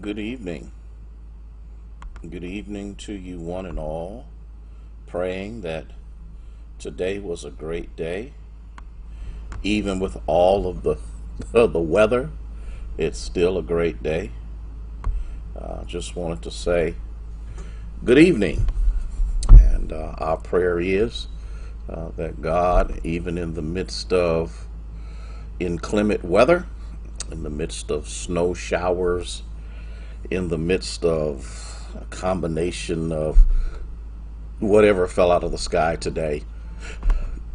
Good evening. Good evening to you, one and all. Praying that today was a great day. Even with all of the weather, it's still a great day. Just wanted to say good evening. And our prayer is that God, even in the midst of inclement weather, in the midst of snow showers, in the midst of a combination of whatever fell out of the sky today,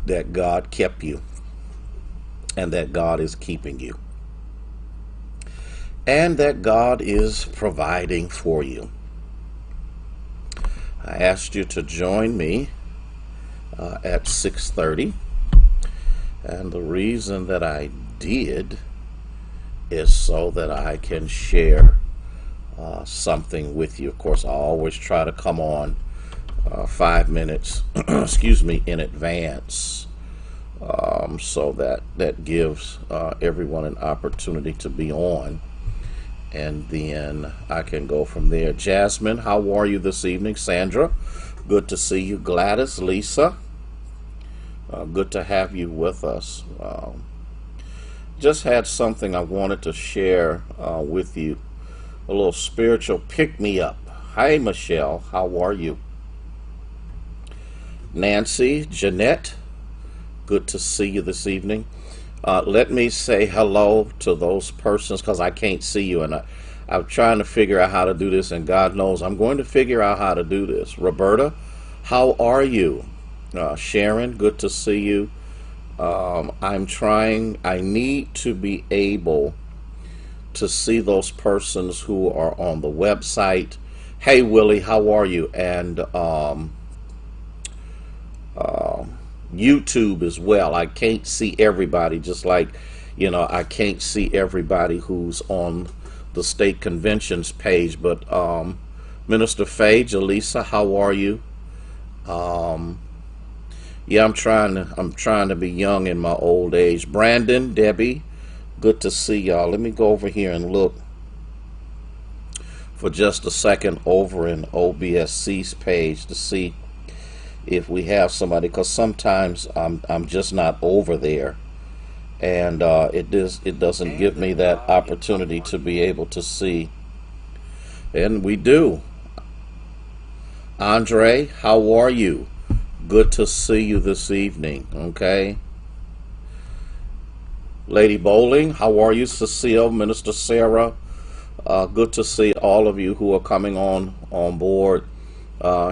that God kept you and that God is keeping you and that God is providing for you. I asked you to join me at 6:30, and the reason that I did is so that I can share something with you. Of course, I always try to come on 5 minutes, excuse me, in advance, so that gives everyone an opportunity to be on, and then I can go from there. Jasmine, how are you this evening? Sandra, good to see you. Gladys, Lisa, good to have you with us. Just had something I wanted to share with you. A little spiritual pick-me-up. Hi, Michelle. How are you? Nancy, Jeanette, good to see you this evening. Let me say hello to those persons because I can't see you, and I'm trying to figure out how to do this, and God knows I'm going to figure out how to do this. Roberta, how are you? Sharon, good to see you. I need to be able to see those persons who are on the website. Hey, Willie, how are you? And YouTube as well. I can't see everybody, just like, I can't see everybody who's on the state conventions page. But Minister Faye, Jaleesa, how are you? Yeah, I'm trying to be young in my old age. Brandon, Debbie, good to see y'all. Let me go over here and look for just a second over in OBSC's page to see if we have somebody, because sometimes I'm just not over there, and it doesn't give me that opportunity to be able to see. And we do. Andre, how are you? Good to see you this evening. Okay. Lady Bowling, how are you? Cecile, Minister Sarah, good to see all of you who are coming on board.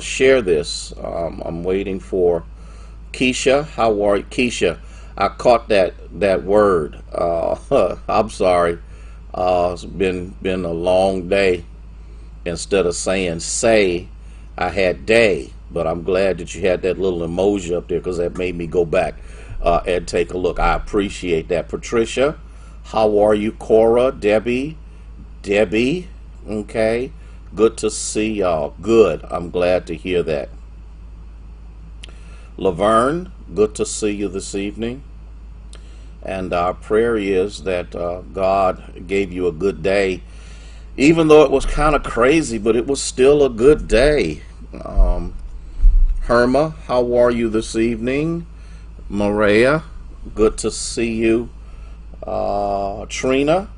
Share this. I'm waiting for Keisha. How are you? Keisha, I caught that word. I'm sorry. It's been a long day. Instead of saying say, I had day. But I'm glad that you had that little emoji up there, because that made me go back and take a look. I appreciate that. Patricia, how are you? Cora, Debbie, okay. Good to see y'all. Good. I'm glad to hear that. Laverne, good to see you this evening. And our prayer is that God gave you a good day, even though it was kind of crazy, but it was still a good day. Herma, how are you this evening? Maria, good to see you. Trina,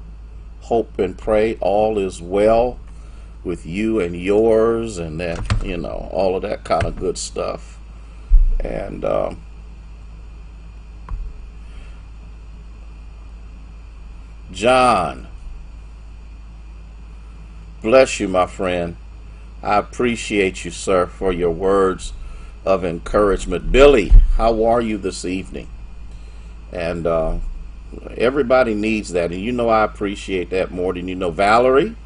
hope and pray all is well with you and yours, and that, all of that kind of good stuff. And John, bless you, my friend. I appreciate you, sir, for your words of encouragement. Billy, how are you this evening? And everybody needs that, and I appreciate that more than you know. Valerie,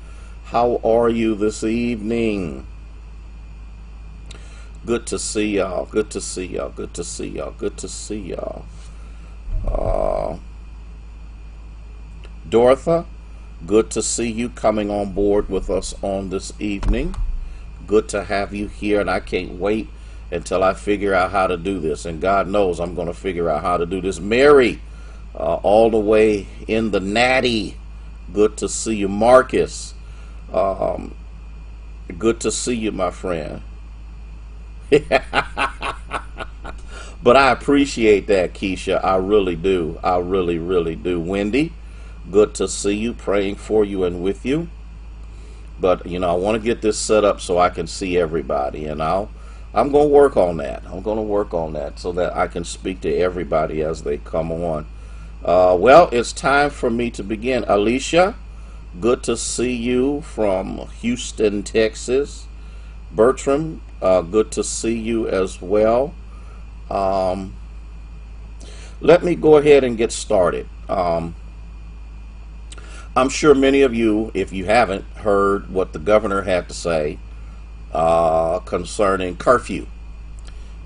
how are you this evening? Good to see y'all. Good to see y'all. Good to see y'all. Good to see y'all. Dorotha, good to see you coming on board with us on this evening. Good to have you here, and I can't wait until I figure out how to do this. And God knows I'm going to figure out how to do this. Mary, all the way in the Natty, good to see you. Marcus, Um, Good to see you, my friend. But I appreciate that, Keisha. I really do. I really, really do. Wendy, good to see you. Praying for you and with you. But I want to get this set up so I can see everybody, and I'm going to work on that. I'm going to work on that so that I can speak to everybody as they come on. Well, it's time for me to begin. Alicia, good to see you from Houston, Texas. Bertram, good to see you as well. Um, Let me go ahead and get started. I'm sure many of you, if you haven't heard what the governor had to say concerning curfew.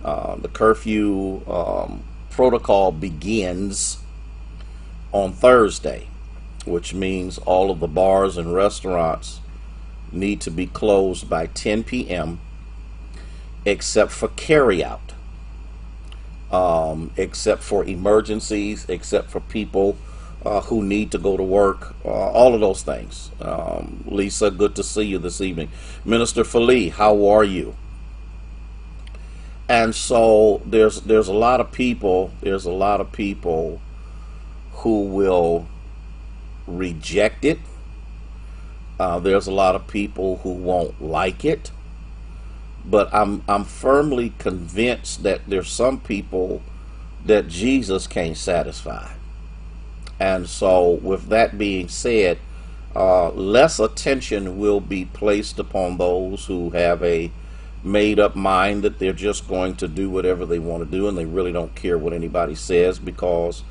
The curfew protocol begins on Thursday, which means all of the bars and restaurants need to be closed by 10 p.m. except for carryout, except for emergencies, except for people who need to go to work, all of those things. Lisa, good to see you this evening. Minister Fali, how are you? And so there's a lot of people, who will reject it. There's a lot of people who won't like it. But I'm firmly convinced that there's some people that Jesus can't satisfy. And so, with that being said, less attention will be placed upon those who have a made up mind that they're just going to do whatever they want to do, and they really don't care what anybody says, because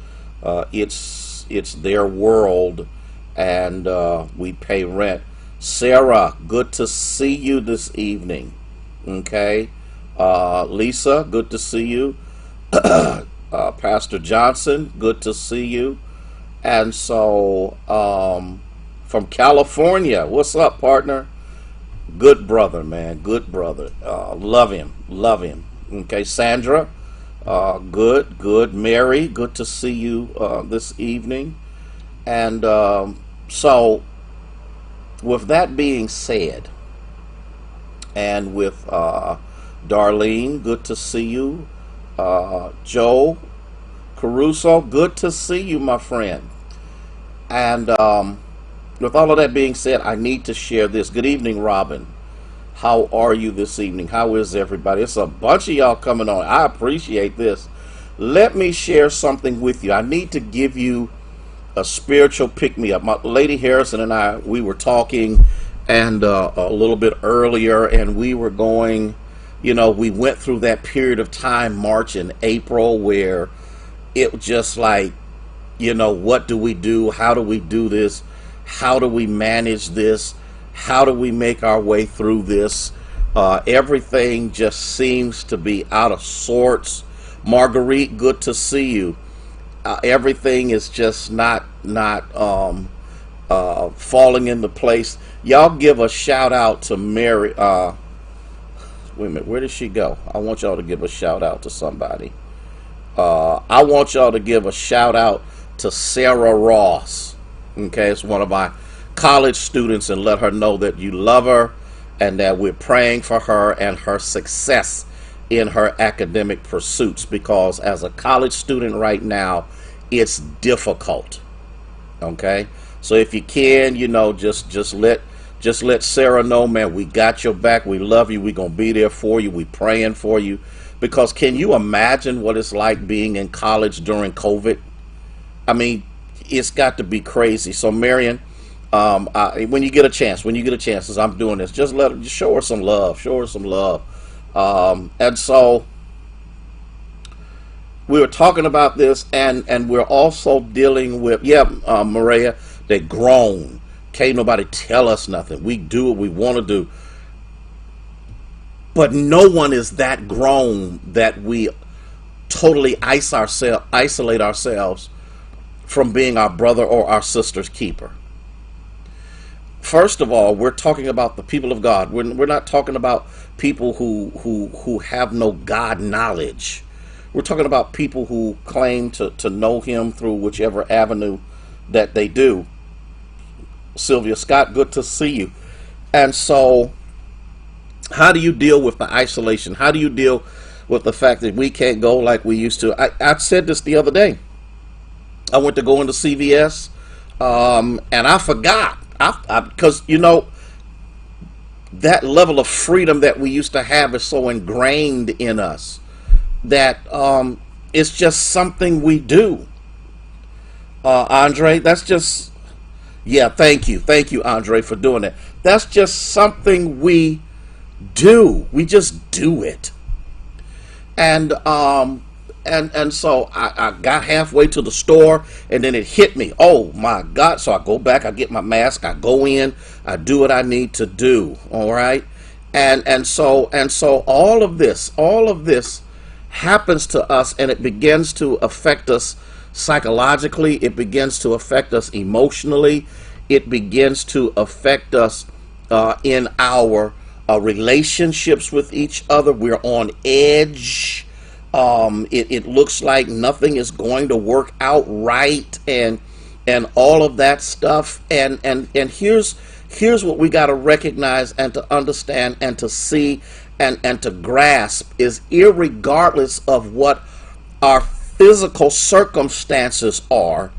it's their world, and we pay rent. Sarah, good to see you this evening. Okay, Lisa, good to see you. Pastor Johnson, good to see you. And so, from California, what's up, partner? Good brother, man, good brother. Love him, love him. Okay, Sandra, good. Mary, good to see you this evening. And so, with that being said, and with Darlene, good to see you. Joe Caruso, good to see you, my friend. And with all of that being said, I need to share this. Good evening, Robin. How are you this evening? How is everybody? It's a bunch of y'all coming on. I appreciate this. Let me share something with you. I need to give you a spiritual pick-me-up. My Lady Harrison and I, we were talking and a little bit earlier, and we were going, we went through that period of time, March and April, where it was just like, what do we do? How do we do this? How do we manage this? How do we make our way through this? Everything just seems to be out of sorts. Marguerite, good to see you. Everything is just not falling into place. Y'all give a shout out to Mary. Wait a minute, where did she go? I want y'all to give a shout out to somebody. I want y'all to give a shout out to Sarah Ross. Okay, it's one of my college students, and let her know that you love her and that we're praying for her and her success in her academic pursuits, because as a college student right now, it's difficult. Okay, so if you can, just let Sarah know, man, we got your back. We love you. We're gonna be there for you. We praying for you, because can you imagine what it's like being in college during COVID? I mean, it's got to be crazy. So Marion, when you get a chance, as I'm doing this, just show her some love. And so we were talking about this, and we're also dealing with, Maria, they grown. Can't nobody tell us nothing. We do what we want to do. But no one is that grown that we totally isolate ourselves from being our brother or our sister's keeper. First of all, we're talking about the people of God. We're not talking about people who have no God knowledge. We're talking about people who claim to know him through whichever avenue that they do. Sylvia Scott, good to see you. And so, how do you deal with the isolation? How do you deal with the fact that we can't go like we used to? I said this the other day. I went to go into CVS, and I forgot. Because, that level of freedom that we used to have is so ingrained in us that it's just something we do. Andre, that's just, yeah, thank you. Thank you, Andre, for doing it. That's just something we do. We just do it. And so I got halfway to the store, and then it hit me. Oh my God. So I go back, I get my mask, I go in, I do what I need to do. All right. And so all of this happens to us, and it begins to affect us psychologically. It begins to affect us emotionally. It begins to affect us in our relationships with each other. We're on edge. It looks like nothing is going to work out right, and all of that stuff. And here's what we got to recognize and to understand and to see and to grasp is, irregardless of what our physical circumstances are,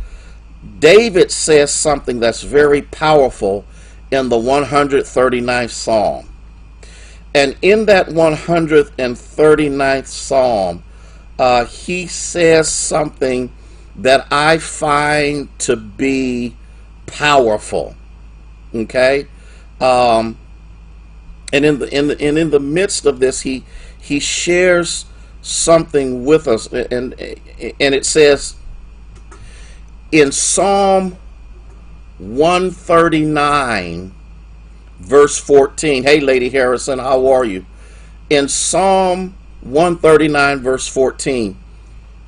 David says something that's very powerful in the 139th Psalm. And in that 139th Psalm, he says something that I find to be powerful. Okay, and in the midst of this, he shares something with us, and it says in Psalm 139. Verse 14. Hey, Lady Harrison, how are you? In Psalm 139, verse 14.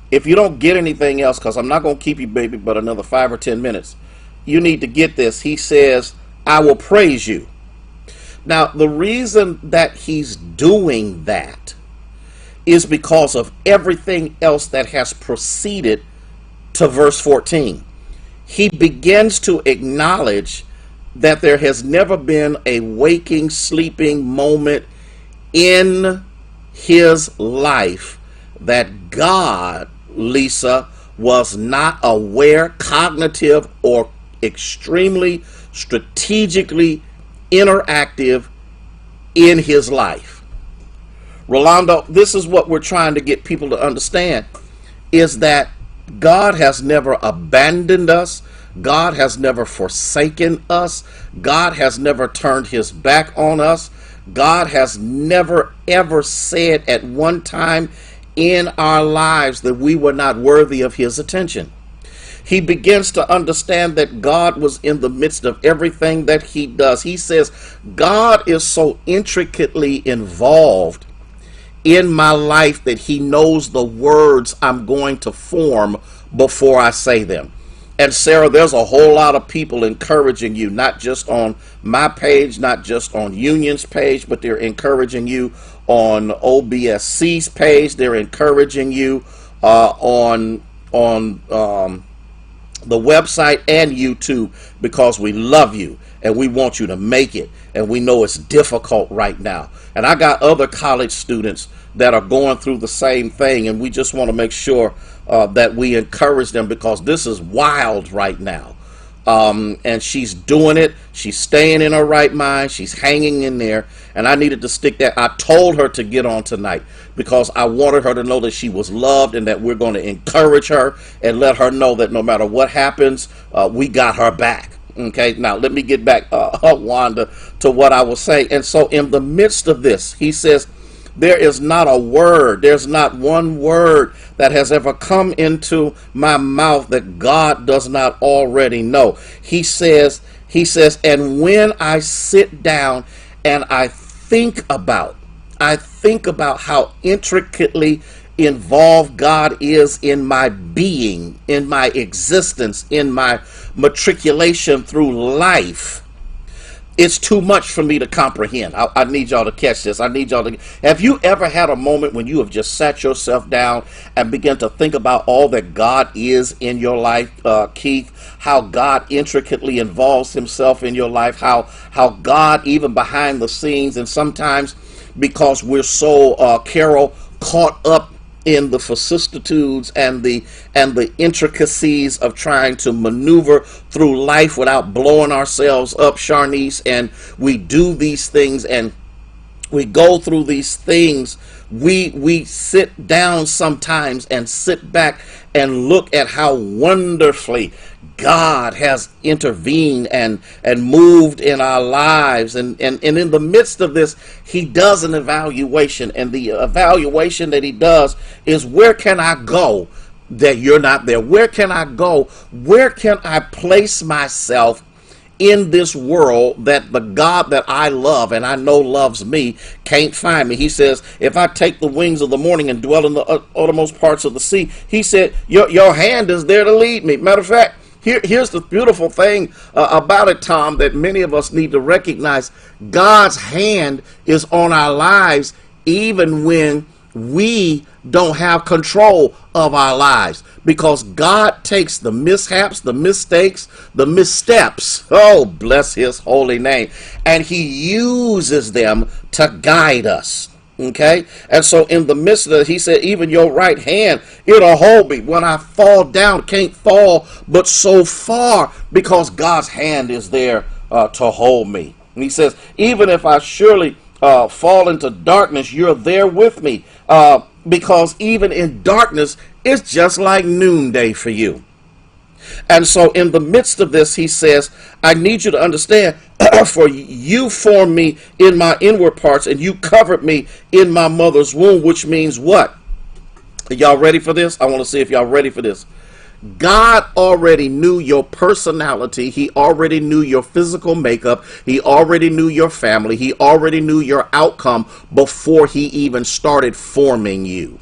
If you don't get anything else, because I'm not going to keep you, baby, but another 5 or 10 minutes, you need to get this. He says, I will praise you. Now, the reason that he's doing that is because of everything else that has preceded to verse 14. He begins to acknowledge that there has never been a waking, sleeping moment in his life that God, Lisa, was not aware, cognitive, or extremely strategically interactive in his life. Rolando, this is what we're trying to get people to understand, is that God has never abandoned us. God has never forsaken us. God has never turned his back on us. God has never ever said at one time in our lives that we were not worthy of his attention. He begins to understand that God was in the midst of everything that he does. He says, God is so intricately involved in my life that he knows the words I'm going to form before I say them. And Sarah, there's a whole lot of people encouraging you, not just on my page, not just on Union's page, but they're encouraging you on OBSC's page. They're encouraging you on the website and YouTube, because we love you and we want you to make it. And we know it's difficult right now. And I got other college students that are going through the same thing, and we just want to make sure that we encourage them, because this is wild right now. And she's doing it. She's staying in her right mind. She's hanging in there. And I needed to stick that. I told her to get on tonight because I wanted her to know that she was loved and that we're going to encourage her and let her know that no matter what happens, we got her back. Okay, now let me get back, Wanda, to what I was saying. And so in the midst of this, he says, there is not a word, there's not one word that has ever come into my mouth that God does not already know. He says, and when I sit down and I think about how intricately involved God is in my being, in my existence, in my matriculation through life, It's too much for me to comprehend. I need y'all to catch this. I need y'all to. Have you ever had a moment when you have just sat yourself down and began to think about all that God is in your life, Keith? How God intricately involves himself in your life, how God, even behind the scenes, and sometimes because we're so, Carol, caught up in the vicissitudes and the intricacies of trying to maneuver through life without blowing ourselves up, Sharnice, and we do these things and we go through these things. We sit down sometimes and sit back and look at how wonderfully God has intervened and moved in our lives. And in the midst of this, he does an evaluation. And the evaluation that he does is, where can I go that you're not there? Where can I go? Where can I place myself in this world that the God that I love and I know loves me can't find me? He says, if I take the wings of the morning and dwell in the uttermost parts of the sea, he said, your hand is there to lead me. Matter of fact, here's the beautiful thing about it, Tom, that many of us need to recognize. God's hand is on our lives even when we don't have control of our lives, because God takes the mishaps, the mistakes, the missteps, oh, bless his holy name, and he uses them to guide us. Okay, and so in the midst of it, he said, even your right hand, it'll hold me. When I fall down, can't fall but so far, because God's hand is there to hold me. And he says, even if I surely fall into darkness, you're there with me, because even in darkness, it's just like noonday for you. And so in the midst of this, he says, I need you to understand, for you formed me in my inward parts, and you covered me in my mother's womb, which means what? Are y'all ready for this? I want to see if y'all ready for this. God already knew your personality. He already knew your physical makeup. He already knew your family. He already knew your outcome before he even started forming you.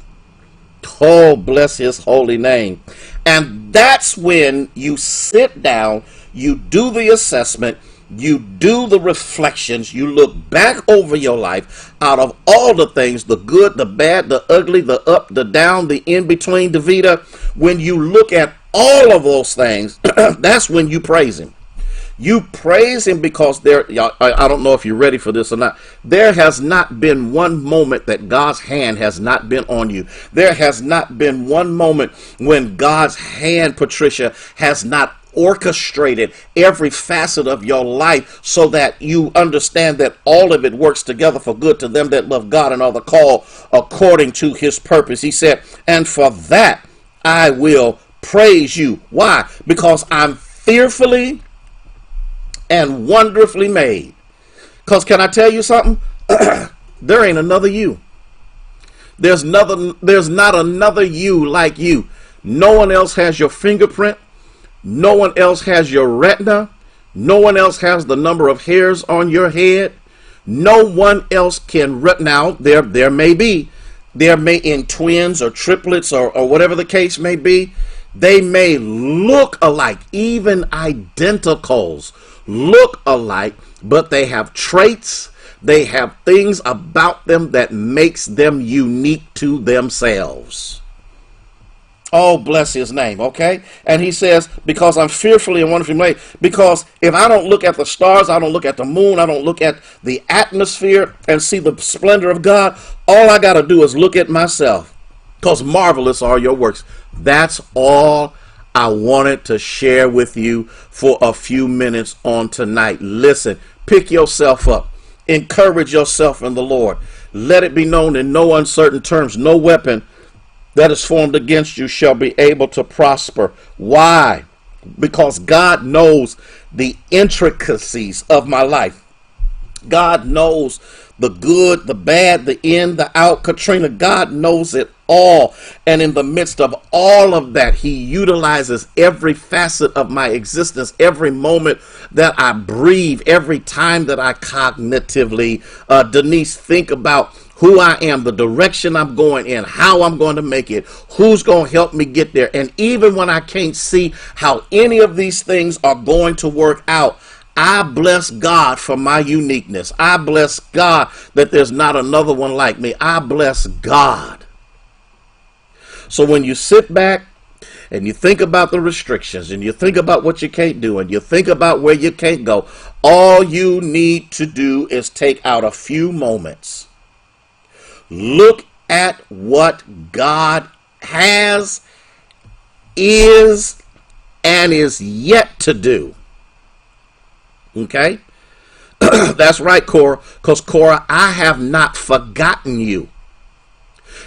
Oh, bless his holy name. And that's when you sit down, you do the assessment, you do the reflections, you look back over your life, out of all the things, the good, the bad, the ugly, the up, the down, the in-between, Davida. When you look at all of those things, that's when you praise him. You praise him because I don't know if you're ready for this or not. There has not been one moment that God's hand has not been on you. There has not been one moment when God's hand, Patricia, has not orchestrated every facet of your life so that you understand that all of it works together for good to them that love God and are the called according to his purpose. He said, and for that I will praise you. Why? Because I'm fearfully and wonderfully made. Because can I tell you something? There ain't another you. There's not another you like you. No one else has your fingerprint. No one else has your retina. No one else has the number of hairs on your head. No one else can. Now, there may be in twins or triplets or whatever the case may be. They may look alike, even identicals look alike, but they have traits, they have things about them that makes them unique to themselves. Oh, bless his name, okay? And he says, because I'm fearfully and wonderfully made, because if I don't look at the stars, I don't look at the moon, I don't look at the atmosphere and see the splendor of God, all I got to do is look at myself, because marvelous are your works. That's all I wanted to share with you for a few minutes on tonight. Listen, pick yourself up. Encourage yourself in the Lord. Let it be known in no uncertain terms, no weapon that is formed against you shall be able to prosper. Why? Because God knows the intricacies of my life. God knows the good, the bad, the in, the out. Katrina, God knows it all. And in the midst of all of that, he utilizes every facet of my existence, every moment that I breathe, every time that I cognitively, Denise, think about who I am, the direction I'm going in, how I'm going to make it, who's going to help me get there. And even when I can't see how any of these things are going to work out, I bless God for my uniqueness. I bless God that there's not another one like me. I bless God. So when you sit back and you think about the restrictions and you think about what you can't do and you think about where you can't go, all you need to do is take out a few moments. Look at what God has, is, and is yet to do. Okay? That's right, Cora. Because, Cora, I have not forgotten you.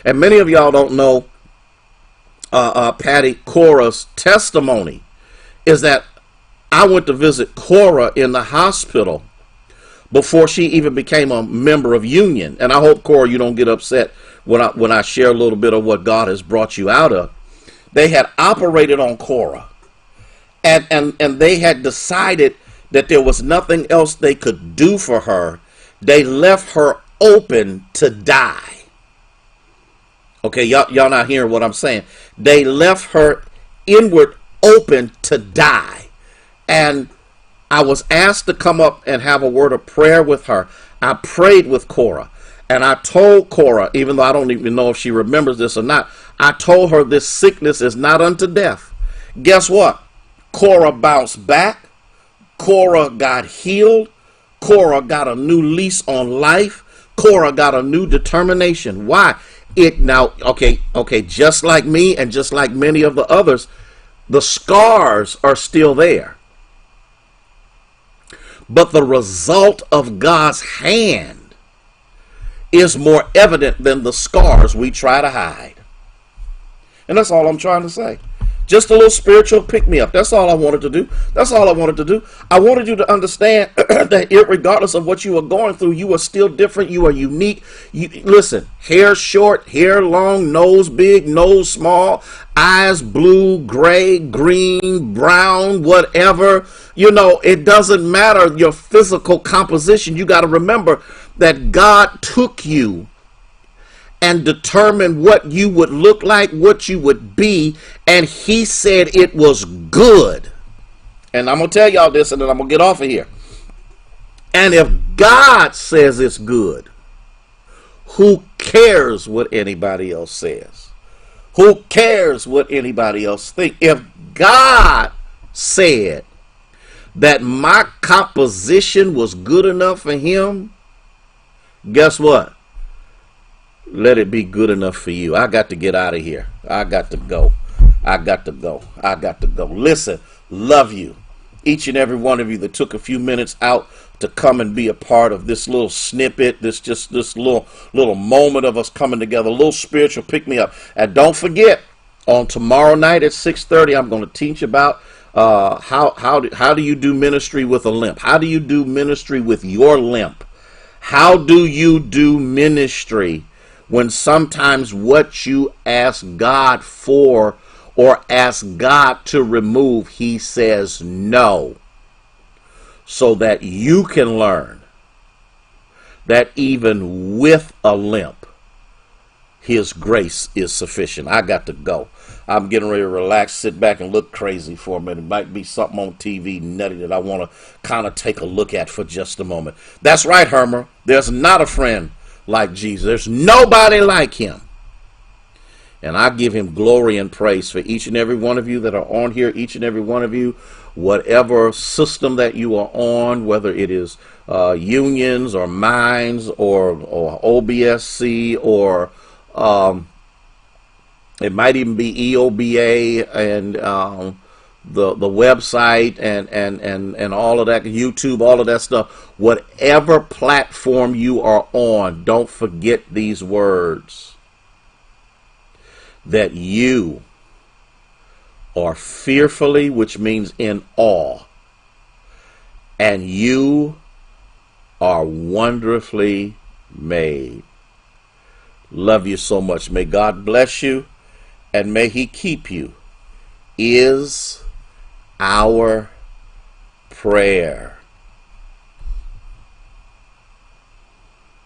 And many of y'all don't know, Patty, Cora's testimony is that I went to visit Cora in the hospital before she even became a member of Union. And I hope, Cora, you don't get upset when I share a little bit of what God has brought you out of. They had operated on Cora, and they had decided that there was nothing else they could do for her. They left her open to die. Okay, y'all not hearing what I'm saying. They left her inward open to die. And I was asked to come up and have a word of prayer with her. I prayed with Cora. And I told Cora, even though I don't even know if she remembers this or not, I told her this sickness is not unto death. Guess what? Cora bounced back. Cora got healed. Cora got a new lease on life. Cora got a new determination. Why? Okay, just like me and just like many of the others, the scars are still there. But the result of God's hand is more evident than the scars we try to hide. And that's all I'm trying to say. Just a little spiritual pick-me-up. That's all I wanted to do. That's all I wanted to do. I wanted you to understand that regardless of what you are going through, you are still different. You are unique. Listen, hair short, hair long, nose big, nose small, eyes blue, gray, green, brown, whatever. It doesn't matter your physical composition. You got to remember that God took you and determine what you would look like, what you would be, and he said it was good. And I'm going to tell y'all this, and then I'm going to get off of here. And if God says it's good, who cares what anybody else says? Who cares what anybody else thinks? If God said that my composition was good enough for him, guess what? Let it be good enough for you. I got to get out of here. I got to go. Listen, love you. Each and every one of you that took a few minutes out to come and be a part of this little snippet, this little moment of us coming together, a little spiritual pick-me-up. And don't forget, on tomorrow night at 6:30, I'm going to teach about how do you do ministry with a limp? How do you do ministry with your limp? How do you do ministry when sometimes what you ask God for or ask God to remove, he says no, so that you can learn that even with a limp, his grace is sufficient. I got to go. I'm getting ready to relax, sit back and look crazy for a minute. It might be something on TV nutty that I want to kind of take a look at for just a moment. That's right, Hermer. There's not a friend like Jesus. There's nobody like him. And I give him glory and praise for each and every one of you that are on here, each and every one of you, whatever system that you are on, whether it is unions or mines or OBSC or it might even be EOBA and the website and all of that, YouTube, all of that stuff. Whatever platform you are on, don't forget these words. That you are fearfully, which means in awe, and you are wonderfully made. Love you so much. May God bless you and may he keep you, is our prayer.